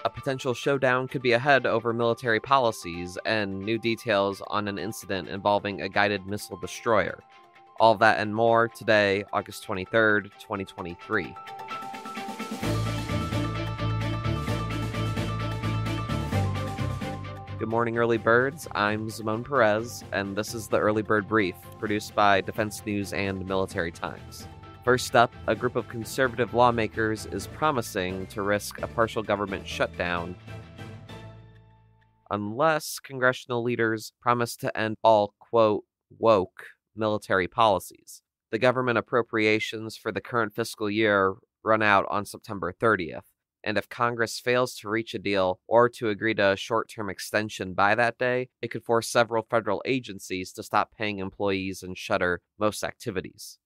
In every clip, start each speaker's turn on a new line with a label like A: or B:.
A: A potential showdown could be ahead over military policies, and new details on an incident involving a guided missile destroyer. All of that and more today, August 23rd, 2023. Good morning, early birds. I'm Zimone Perez, and this is the Early Bird Brief, produced by Defense News and Military Times. First up, a group of conservative lawmakers is promising to risk a partial government shutdown unless congressional leaders promise to end all, quote, woke military policies. The government appropriations for the current fiscal year run out on September 30th. And if Congress fails to reach a deal or to agree to a short-term extension by that day, it could force several federal agencies to stop paying employees and shutter most activities.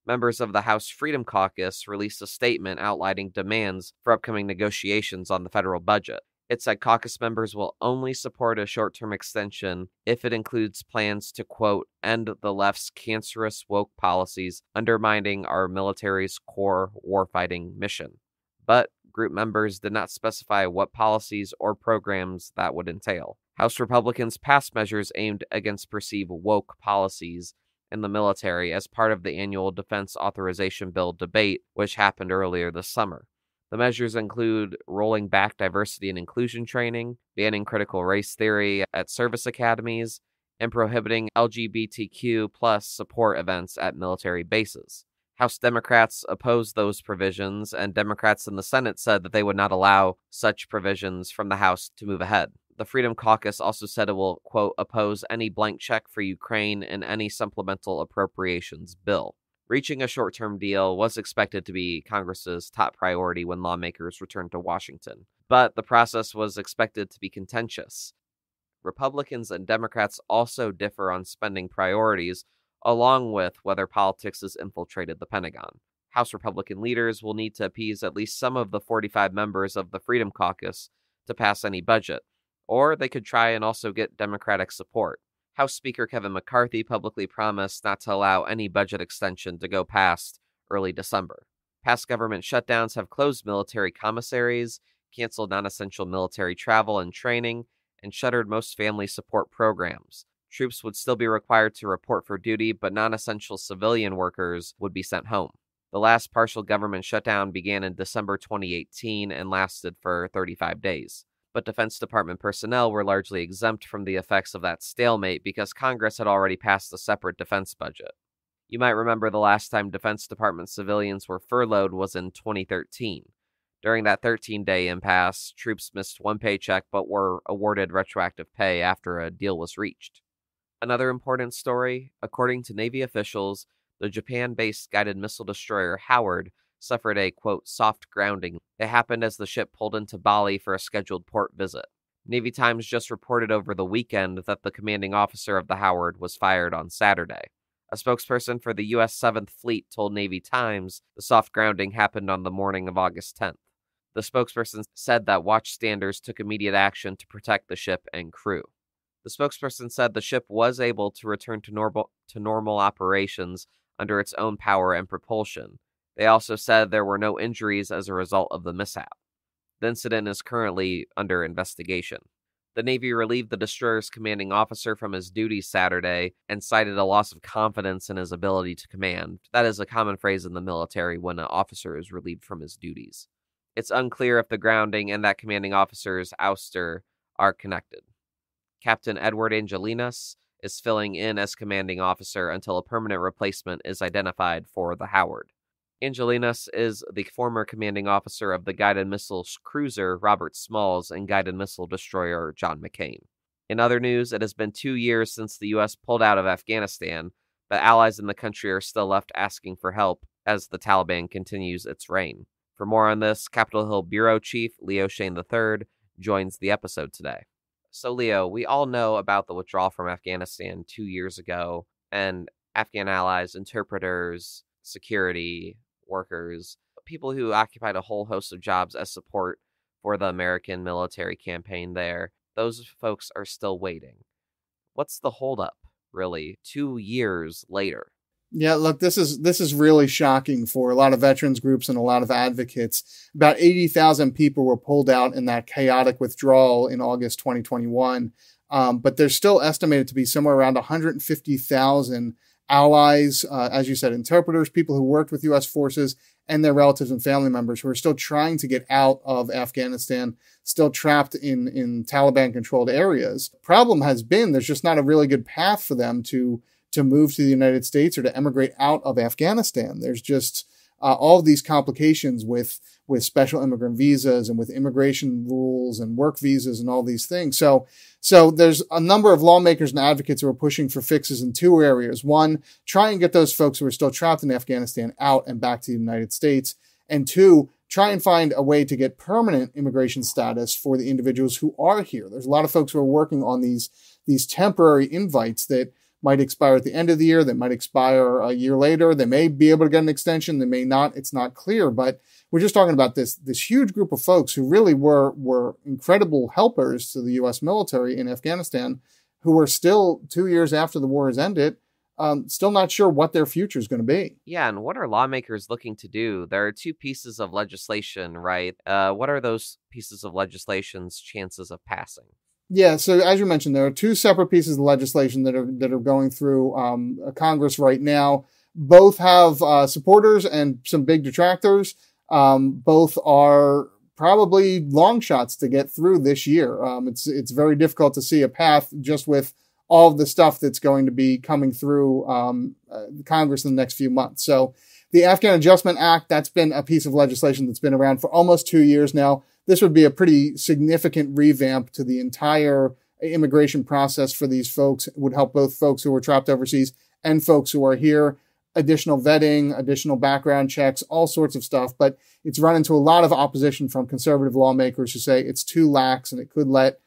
A: Members of the House Freedom Caucus released a statement outlining demands for upcoming negotiations on the federal budget. It said caucus members will only support a short-term extension if it includes plans to, quote, end the left's cancerous woke policies undermining our military's core warfighting mission. But group members did not specify what policies or programs that would entail. House Republicans passed measures aimed against perceived woke policies in the military as part of the annual Defense Authorization Bill debate, which happened earlier this summer. The measures include rolling back diversity and inclusion training, banning critical race theory at service academies, and prohibiting LGBTQ+ support events at military bases. House Democrats opposed those provisions, and Democrats in the Senate said that they would not allow such provisions from the House to move ahead. The Freedom Caucus also said it will, quote, oppose any blank check for Ukraine in any supplemental appropriations bill. Reaching a short-term deal was expected to be Congress's top priority when lawmakers returned to Washington, but the process was expected to be contentious. Republicans and Democrats also differ on spending priorities, along with whether politics has infiltrated the Pentagon. House Republican leaders will need to appease at least some of the 45 members of the Freedom Caucus to pass any budget, or they could try and also get Democratic support. House Speaker Kevin McCarthy publicly promised not to allow any budget extension to go past early December. Past government shutdowns have closed military commissaries, canceled non-essential military travel and training, and shuttered most family support programs. Troops would still be required to report for duty, but non-essential civilian workers would be sent home. The last partial government shutdown began in December 2018 and lasted for 35 days. But Defense Department personnel were largely exempt from the effects of that stalemate because Congress had already passed a separate defense budget. You might remember the last time Defense Department civilians were furloughed was in 2013. During that 13-day impasse, troops missed one paycheck but were awarded retroactive pay after a deal was reached. Another important story, according to Navy officials, the Japan-based guided missile destroyer Howard suffered a, quote, soft grounding. It happened as the ship pulled into Bali for a scheduled port visit. Navy Times just reported over the weekend that the commanding officer of the Howard was fired on Saturday. A spokesperson for the U.S. 7th Fleet told Navy Times the soft grounding happened on the morning of August 10th. The spokesperson said that watchstanders took immediate action to protect the ship and crew. The spokesperson said the ship was able to return to normal operations under its own power and propulsion. They also said there were no injuries as a result of the mishap. The incident is currently under investigation. The Navy relieved the destroyer's commanding officer from his duties Saturday and cited a loss of confidence in his ability to command. That is a common phrase in the military when an officer is relieved from his duties. It's unclear if the grounding and that commanding officer's ouster are connected. Captain Edward Angelinas is filling in as commanding officer until a permanent replacement is identified for the Howard. Angelinas is the former commanding officer of the guided missile cruiser Robert Smalls and guided missile destroyer John McCain. In other news, it has been 2 years since the U.S. pulled out of Afghanistan, but allies in the country are still left asking for help as the Taliban continues its reign. For more on this, Capitol Hill Bureau Chief Leo Shane III joins the episode today. So, Leo, we all know about the withdrawal from Afghanistan 2 years ago, and Afghan allies, interpreters, security workers, people who occupied a whole host of jobs as support for the American military campaign there. Those folks are still waiting. What's the holdup, really, 2 years later?
B: Yeah, look, this is really shocking for a lot of veterans groups and a lot of advocates. About 80,000 people were pulled out in that chaotic withdrawal in August 2021. But there's still estimated to be somewhere around 150,000 allies, as you said, interpreters, people who worked with U.S. forces, and their relatives and family members who are still trying to get out of Afghanistan, still trapped in Taliban-controlled areas. Problem has been there's just not a really good path for them to move to the United States or to emigrate out of Afghanistan. There's just all of these complications with special immigrant visas and with immigration rules and work visas and all these things. So there's a number of lawmakers and advocates who are pushing for fixes in two areas. One, try and get those folks who are still trapped in Afghanistan out and back to the United States. And two, try and find a way to get permanent immigration status for the individuals who are here. There's a lot of folks who are working on these temporary invites that might expire at the end of the year. They might expire a year later. They may be able to get an extension. They may not. It's not clear. But we're just talking about this huge group of folks who really were incredible helpers to the U.S. military in Afghanistan, who are still 2 years after the war has ended, still not sure what their future is going to be.
A: Yeah, and what are lawmakers looking to do? There are two pieces of legislation, right? What are those pieces of legislation's chances of passing?
B: Yeah, so as you mentioned, there are two separate pieces of legislation that are going through Congress right now. Both have supporters and some big detractors. Both are probably long shots to get through this year. It's very difficult to see a path just with all of the stuff that's going to be coming through Congress in the next few months. So the Afghan Adjustment Act, that's been a piece of legislation that's been around for almost 2 years now. This would be a pretty significant revamp to the entire immigration process for these folks. It would help both folks who were trapped overseas and folks who are here. Additional vetting, additional background checks, all sorts of stuff. But it's run into a lot of opposition from conservative lawmakers who say it's too lax and it could let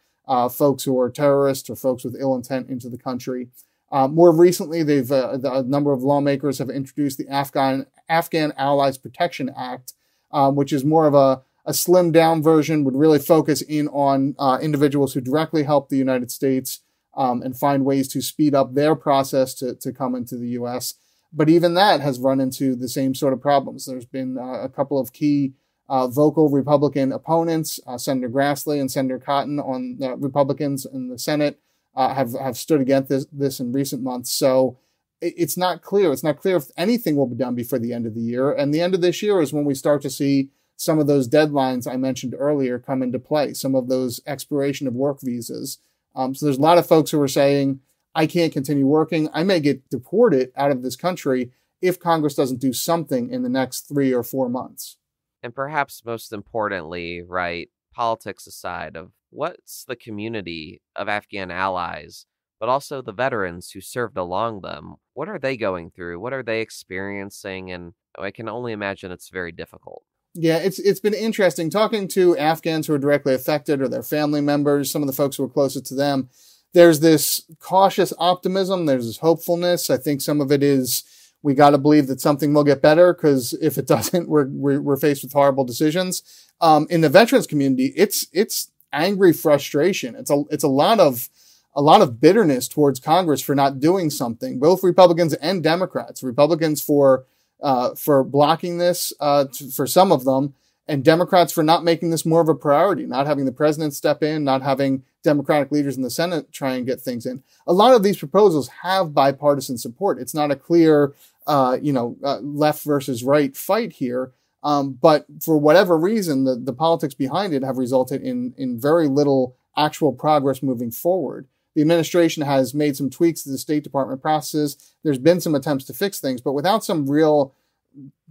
B: folks who are terrorists or folks with ill intent into the country. More recently, a number of lawmakers have introduced the Afghan Allies Protection Act, which is more of a slimmed down version, would really focus in on individuals who directly help the United States and find ways to speed up their process to come into the U.S. But even that has run into the same sort of problems. There's been a couple of key vocal Republican opponents, Senator Grassley and Senator Cotton on Republicans in the Senate have stood against this in recent months. So it's not clear. It's not clear if anything will be done before the end of the year. And the end of this year is when we start to see some of those deadlines I mentioned earlier come into play, some of those expiration of work visas. So there's a lot of folks who are saying, I can't continue working. I may get deported out of this country if Congress doesn't do something in the next 3 or 4 months.
A: And perhaps most importantly, right, politics aside, of what's the community of Afghan allies, but also the veterans who served along them, what are they going through? What are they experiencing? And I can only imagine it's very difficult.
B: Yeah, it's been interesting talking to Afghans who are directly affected or their family members, some of the folks who are closer to them. There's this cautious optimism. There's this hopefulness. I think some of it is we got to believe that something will get better, because if it doesn't, we're faced with horrible decisions. In the veterans community, it's angry frustration. It's a lot of bitterness towards Congress for not doing something. Both Republicans and Democrats. Republicans for blocking this for some of them, and Democrats for not making this more of a priority, not having the president step in, not having Democratic leaders in the Senate try and get things in. A lot of these proposals have bipartisan support. It's not a clear, left versus right fight here. But for whatever reason, the politics behind it have resulted in very little actual progress moving forward. The administration has made some tweaks to the State Department processes. There's been some attempts to fix things, but without some real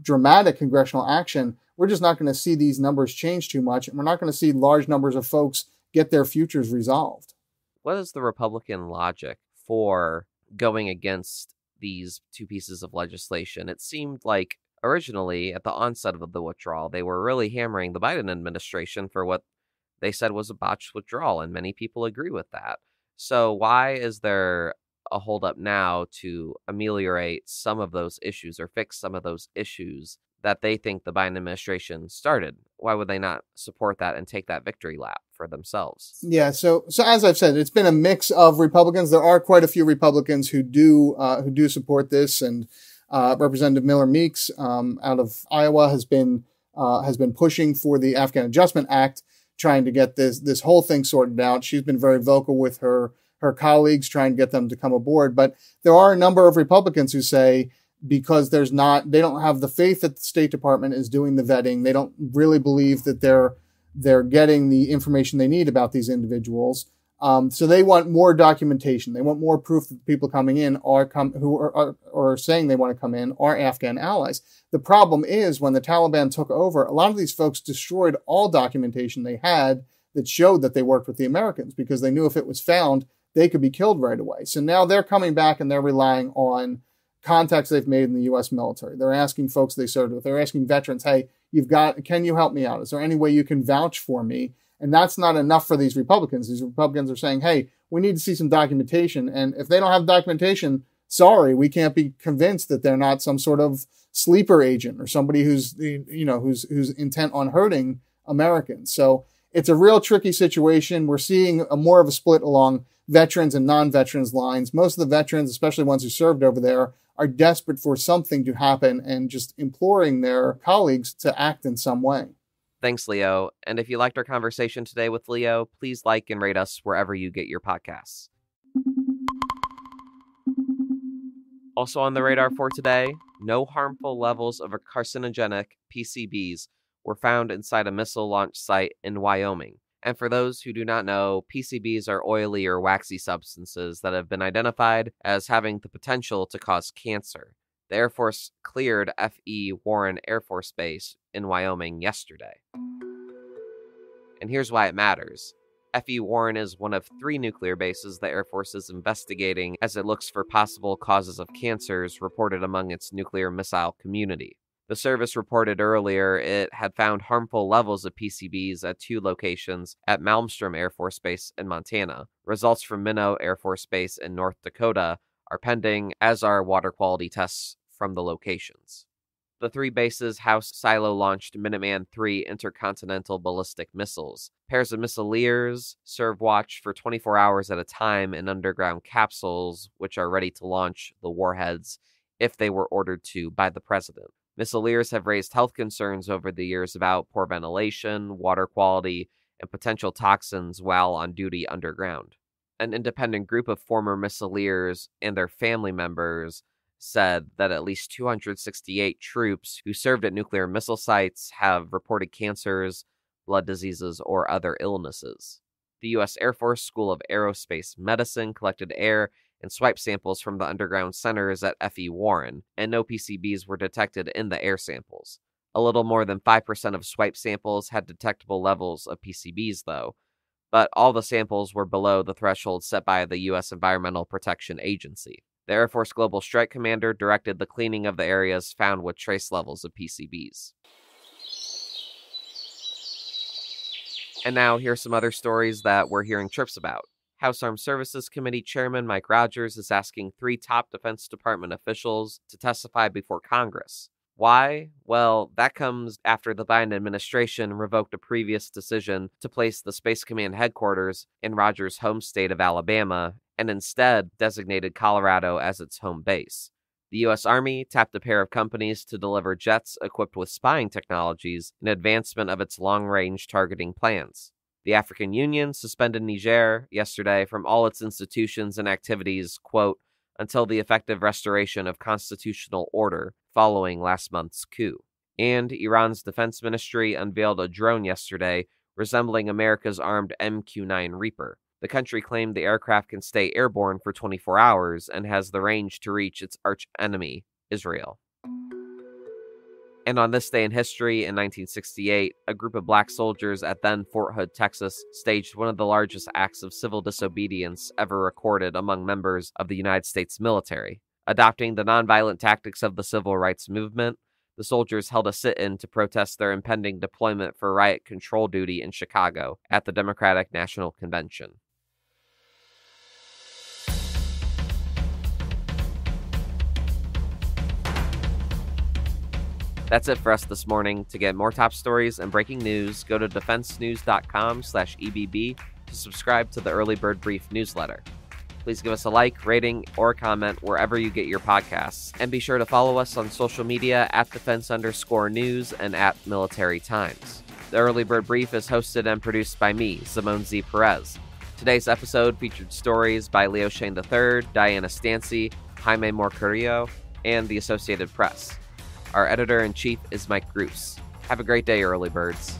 B: dramatic congressional action, we're just not going to see these numbers change too much, and we're not going to see large numbers of folks get their futures resolved.
A: What is the Republican logic for going against these two pieces of legislation? It seemed like originally, at the onset of the withdrawal, they were really hammering the Biden administration for what they said was a botched withdrawal, and many people agree with that. So why is there a holdup now to ameliorate some of those issues or fix some of those issues that they think the Biden administration started? Why would they not support that and take that victory lap for themselves?
B: Yeah, so as I've said, it's been a mix of Republicans. There are quite a few Republicans who do support this, and Representative Miller Meeks out of Iowa has been pushing for the Afghan Adjustment Act, trying to get this whole thing sorted out. She's been very vocal with her colleagues, trying to get them to come aboard. But there are a number of Republicans who say, because they don't have the faith that the State Department is doing the vetting, they don't really believe that they're getting the information they need about these individuals. So they want more documentation. They want more proof that the people coming in who are saying they want to come in are Afghan allies. The problem is, when the Taliban took over, a lot of these folks destroyed all documentation they had that showed that they worked with the Americans, because they knew if it was found, they could be killed right away. So now they're coming back and they're relying on contacts they've made in the U.S. military. They're asking folks they served with. They're asking veterans, hey, can you help me out? Is there any way you can vouch for me? And that's not enough for these Republicans. These Republicans are saying, hey, we need to see some documentation. And if they don't have documentation, sorry, we can't be convinced that they're not some sort of sleeper agent or somebody who's intent on hurting Americans. So it's a real tricky situation. We're seeing more of a split along veterans and non-veterans lines. Most of the veterans, especially ones who served over there, are desperate for something to happen and just imploring their colleagues to act in some way.
A: Thanks, Leo. And if you liked our conversation today with Leo, please like and rate us wherever you get your podcasts. Also on the radar for today, no harmful levels of carcinogenic PCBs were found inside a missile launch site in Wyoming. And for those who do not know, PCBs are oily or waxy substances that have been identified as having the potential to cause cancer. The Air Force cleared F.E. Warren Air Force Base in Wyoming yesterday. And here's why it matters. F.E. Warren is one of 3 nuclear bases the Air Force is investigating as it looks for possible causes of cancers reported among its nuclear missile community. The service reported earlier it had found harmful levels of PCBs at 2 locations at Malmstrom Air Force Base in Montana. Results from Minnow Air Force Base in North Dakota are pending, as are water quality tests from the locations. The 3 bases house silo-launched Minuteman III intercontinental ballistic missiles. Pairs of missileers serve watch for 24 hours at a time in underground capsules, which are ready to launch the warheads if they were ordered to by the president. Missileers have raised health concerns over the years about poor ventilation, water quality, and potential toxins while on duty underground. An independent group of former missileers and their family members said that at least 268 troops who served at nuclear missile sites have reported cancers, blood diseases, or other illnesses. The U.S. Air Force School of Aerospace Medicine collected air and swipe samples from the underground centers at F.E. Warren, and no PCBs were detected in the air samples. A little more than 5% of swipe samples had detectable levels of PCBs, though, but all the samples were below the threshold set by the U.S. Environmental Protection Agency. The Air Force Global Strike Commander directed the cleaning of the areas found with trace levels of PCBs. And now, here's some other stories that we're hearing chirps about. House Armed Services Committee Chairman Mike Rogers is asking 3 top Defense Department officials to testify before Congress. Why? Well, that comes after the Biden administration revoked a previous decision to place the Space Command headquarters in Rogers' home state of Alabama and instead designated Colorado as its home base. The U.S. Army tapped a pair of companies to deliver jets equipped with spying technologies in advancement of its long-range targeting plans. The African Union suspended Niger yesterday from all its institutions and activities, quote, until the effective restoration of constitutional order following last month's coup. And Iran's defense ministry unveiled a drone yesterday resembling America's armed MQ-9 Reaper. The country claimed the aircraft can stay airborne for 24 hours and has the range to reach its arch-enemy, Israel. And on this day in history, in 1968, a group of black soldiers at then Fort Hood, Texas, staged one of the largest acts of civil disobedience ever recorded among members of the United States military. Adopting the nonviolent tactics of the civil rights movement, the soldiers held a sit-in to protest their impending deployment for riot control duty in Chicago at the Democratic National Convention. That's it for us this morning. To get more top stories and breaking news, go to defensenews.com/EBB to subscribe to the Early Bird Brief newsletter. Please give us a like, rating, or comment wherever you get your podcasts. And be sure to follow us on social media at defense_news and at Military Times. The Early Bird Brief is hosted and produced by me, Simone Z. Perez. Today's episode featured stories by Leo Shane III, Diana Stancy, Jaime Morcarillo, and the Associated Press. Our editor-in-chief is Mike Gruss. Have a great day, Early Birds.